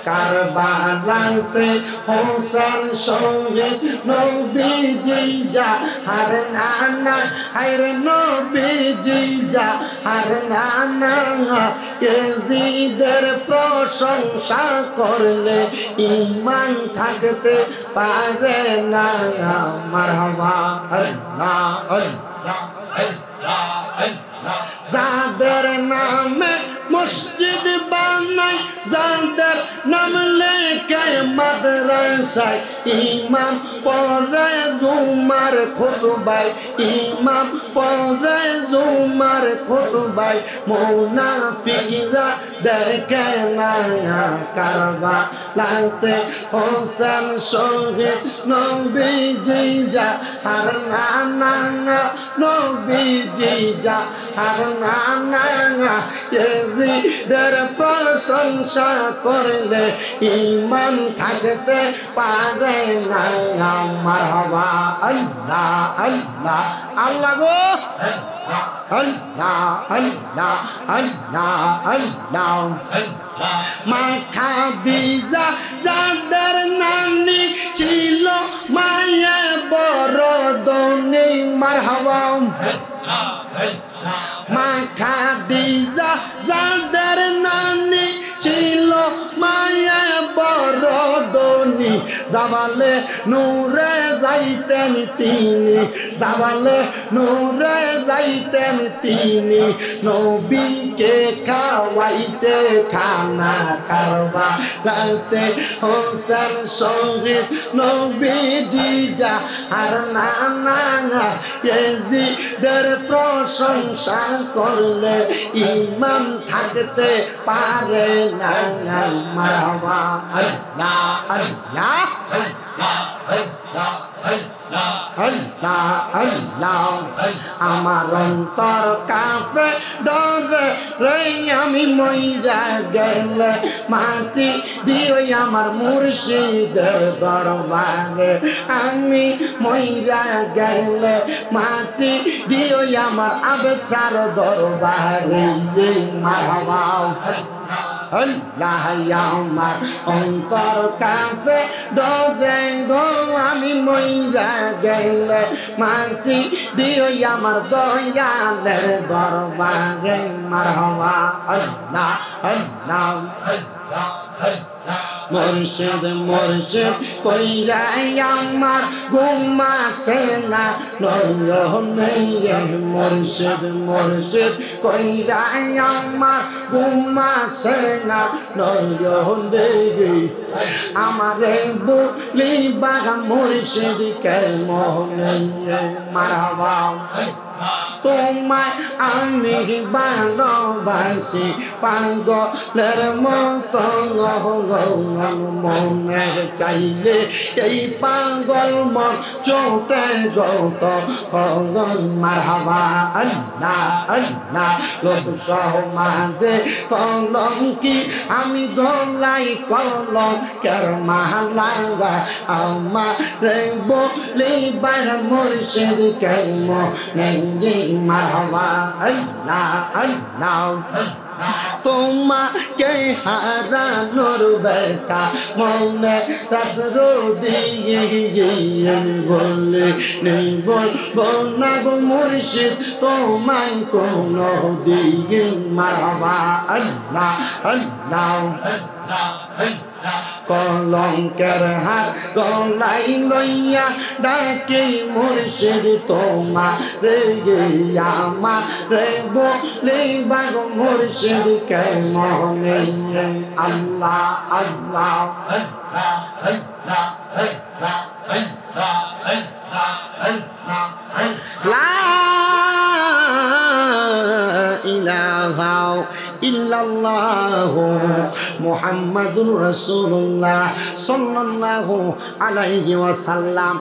কারবালাতে হোসেন শহীদ নবীজি যাহার নানা হায়রে নবীজি যাহার নানা ইয়াজিদের প্রশংসা করলে ঈমান থাকতে পারে না মারহাবা আল্লাহ আল্লাহ আল্লাহ আল্লাহ যাদের নামে মসজিদ বানাই যাদের নাম লেখে মাদ্রাসায় ইমাম পড়ে জুমার খুতবায় ইমাম পড়ে জুমার খুতবায় মুনাফিকরা দেখে না কারবালাতে হোসেন শহীদ নবীজি যাহার নানা নবীজি যাহার নানা ইয়াজিদের প্রশংসা করলে ঈমান থাকতে পারে না মারহাবা আল্লাহ আল্লাহ আল্লাহ গো আল্লাহ আল্লাহ আল্লাহ আল্লাহ মা খাদিজা যাদের নানি ছিল মায়ে বড় ধনী মারহাবা মা খাদিজা যাদের নানি ছিল মায়ে বড় ধনী জাবালে নূরে যাইতেন তিনি জাবালে নূরে যাইতেন তিনি নবীকে খাওয়াইতে খানা কারবালাতে হোসেন শহীদ নবীজি যাহার নানা ইয়াজিদের প্রশংসা করলে ঈমান থাকতে পারে না মারহাবা আল্লাহ আল্লাহ আল্লাহ আল্লাহ আমার অন্তর কাঁপে ডরে রে আমি মইরা গেলে মাটি দিও আমার মুর্শিদের দরবারে আমি মইরা গেলে মাটি দিও আমার আবেচার দরবারে মারহাবা আল্লাহ আমার অন্তর কাঁপে ডরে গো আমি মইরা গেলে মাটি দিও আমার দয়ালের দরবারে মারহাবা আল্লাহ আল্লাহ মুর্শিদ মুর্শিদ কইরাই আমার ঘুম আসে না নয়নে মুর্শিদ মুর্শিদ কইরাই আমার ঘুম আসে না নয়নে আমারে বলিবা মুর্শিদ কে মনে মারহাবা তোমায় আমি ভালোবাসি পাগলের মতো মনে চাইলে এই পাগল মন চোটে গত খগন মারহাবা আল্লাহ আল্লাহ লোক সমাজে কলঙ্কি আমি গলাই কলঙ্কের মালা আমারে বলিবা মুর্শিদ কে মনে মারহাবা আল্লাহ আল্লাহ তোমাকে হারানোর ব্যথা মনে রাত্র দিয়ে বলে নেই বলবো না গো মুর্শিদ তোমায় কোনো দিন মারহাবা আল্লাহ আল্লাহ কলঙ্কের হাত গলাই লইয়া ডাকি মুর্শিদ তোমারে আমারে বলিবা গো মুর্শিদ কে মনে আল্লাহ আল্লাহ লা ইলাহা ইল্লাল্লাহু মুহাম্মাদুর রাসূলুল্লাহ সাল্লাল্লাহু আলাইহি ওয়াসাল্লাম